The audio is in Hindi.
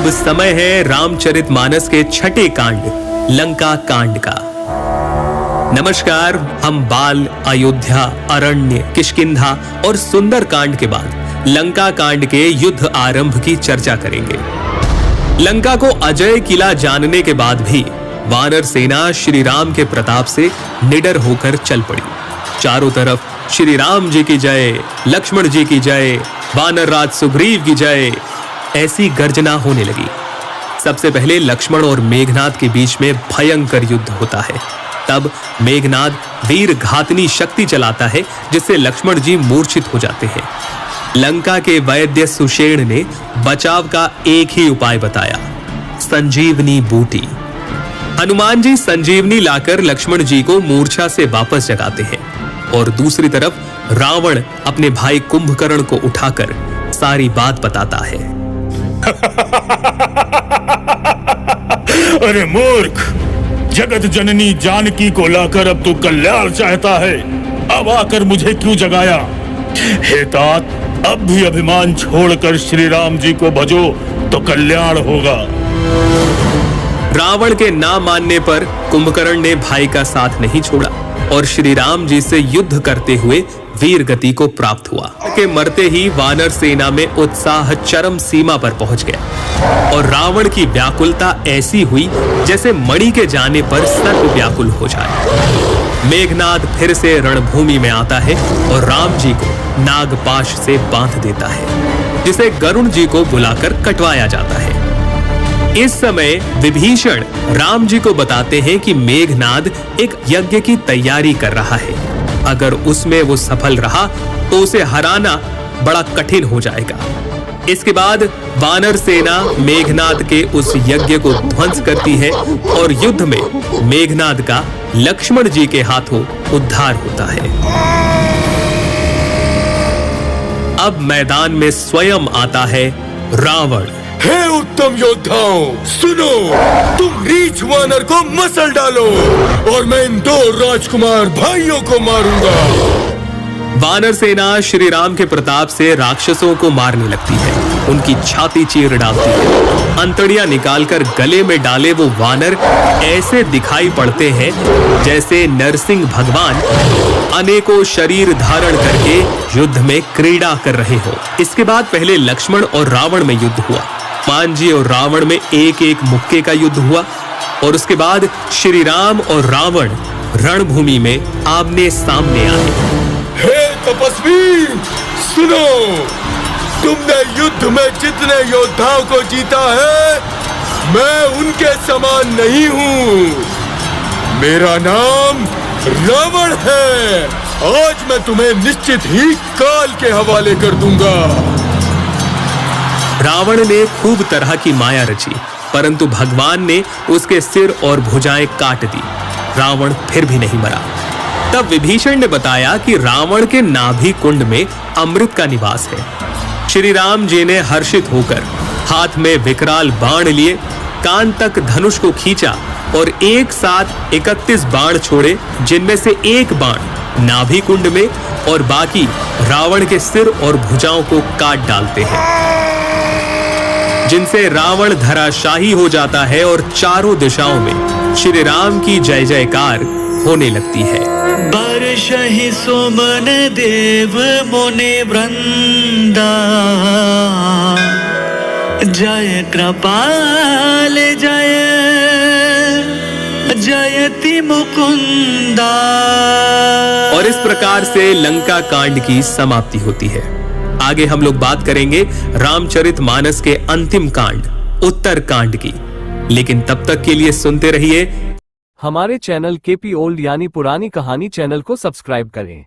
अब समय है रामचरितमानस के छठे कांड लंका कांड का। नमस्कार, हम बाल, अयोध्या, अरण्य, किष्किंधा और सुंदर कांड के बाद लंका कांड के युद्ध आरंभ की चर्चा करेंगे। लंका को अजय किला जानने के बाद भी वानर सेना श्री राम के प्रताप से निडर होकर चल पड़ी। चारों तरफ श्री राम जी की जय, लक्ष्मण जी की जय, वानर राज सुग्रीव की जय, ऐसी गर्जना होने लगी। सबसे पहले लक्ष्मण और मेघनाद के बीच में भयंकर युद्ध होता है। तब मेघनाद वीर घातनी शक्ति चलाता है जिससे लक्ष्मण जी मूर्छित हो जाते हैं। लंका के वैद्य सुषेण ने बचाव का एक ही उपाय बताया, संजीवनी बूटी। हनुमान जी संजीवनी लाकर लक्ष्मण जी को मूर्छा से वापस जगाते हैं और दूसरी तरफ रावण अपने भाई कुंभकर्ण को उठाकर सारी बात बताता है। अरे मूर्ख, जगत जननी जानकी को लाकर अब तू कल्याण चाहता है। अब आकर मुझे क्यों जगाया? हे तात, अब भी अभिमान छोड़कर श्री राम जी को भजो तो कल्याण होगा। रावण के ना मानने पर कुंभकर्ण ने भाई का साथ नहीं छोड़ा और श्री राम जी से युद्ध करते हुए वीर गति को प्राप्त हुआ। के मरते ही वानर सेना में उत्साह चरम सीमा पर पहुंच गया और रावण की व्याकुलता ऐसी हुई जैसे मणि के जाने पर सर्प व्याकुल हो जाए। मेघनाद फिर से रणभूमि में आता है और राम जी को नागपाश से बांध देता है, जिसे गरुण जी को बुलाकर कटवाया जाता है। इस समय विभीषण राम जी को बताते हैं कि मेघनाद एक यज्ञ की तैयारी कर रहा है। अगर उसमें वो सफल रहा तो उसे हराना बड़ा कठिन हो जाएगा। इसके बाद वानर सेना मेघनाद के उस यज्ञ को ध्वंस करती है और युद्ध में मेघनाद का लक्ष्मण जी के हाथों उद्धार होता है। अब मैदान में स्वयं आता है रावण। हे उत्तम योद्धाओं, सुनो, तुम रीछ वानर को मसल डालो और मैं इन दो राजकुमार भाइयों को मारूंगा। वानर सेना श्री राम के प्रताप से राक्षसों को मारने लगती है, उनकी छाती चीर डालती है। अंतड़ियां निकालकर गले में डाले वो वानर ऐसे दिखाई पड़ते हैं जैसे नरसिंह भगवान अनेकों शरीर धारण करके युद्ध में क्रीड़ा कर रहे हो। इसके बाद पहले लक्ष्मण और रावण में युद्ध हुआ। हनुमान जी और रावण में एक एक मुक्के का युद्ध हुआ और उसके बाद श्री राम और रावण रणभूमि में आमने सामने आए। हे तपस्वी, सुनो, तुमने युद्ध में जितने योद्धाओं को जीता है, मैं उनके समान नहीं हूँ। मेरा नाम रावण है। आज मैं तुम्हें निश्चित ही काल के हवाले कर दूंगा। रावण ने खूब तरह की माया रची, परंतु भगवान ने उसके सिर और भुजाएं काट दी। रावण फिर भी नहीं मरा। तब विभीषण ने बताया कि रावण के नाभि कुंड में अमृत का निवास है। श्री राम जी ने हर्षित होकर हाथ में विकराल बाण लिए, कान तक धनुष को खींचा और एक साथ 31 बाण छोड़े, जिनमें से एक बाण नाभि कुंड में और बाकी रावण के सिर और भुजाओं को काट डालते हैं, जिनसे रावण धराशाही हो जाता है और चारों दिशाओं में श्री राम की जय जयकार होने लगती है। बर्षहि सुमन देव मुनि वृंदा, जय कृपाल जय जयति मुकुंदा। और इस प्रकार से लंका कांड की समाप्ति होती है। आगे हम लोग बात करेंगे रामचरितमानस के अंतिम कांड उत्तर कांड की, लेकिन तब तक के लिए सुनते रहिए हमारे चैनल केपी ओल्ड यानी पुरानी कहानी चैनल को सब्सक्राइब करें।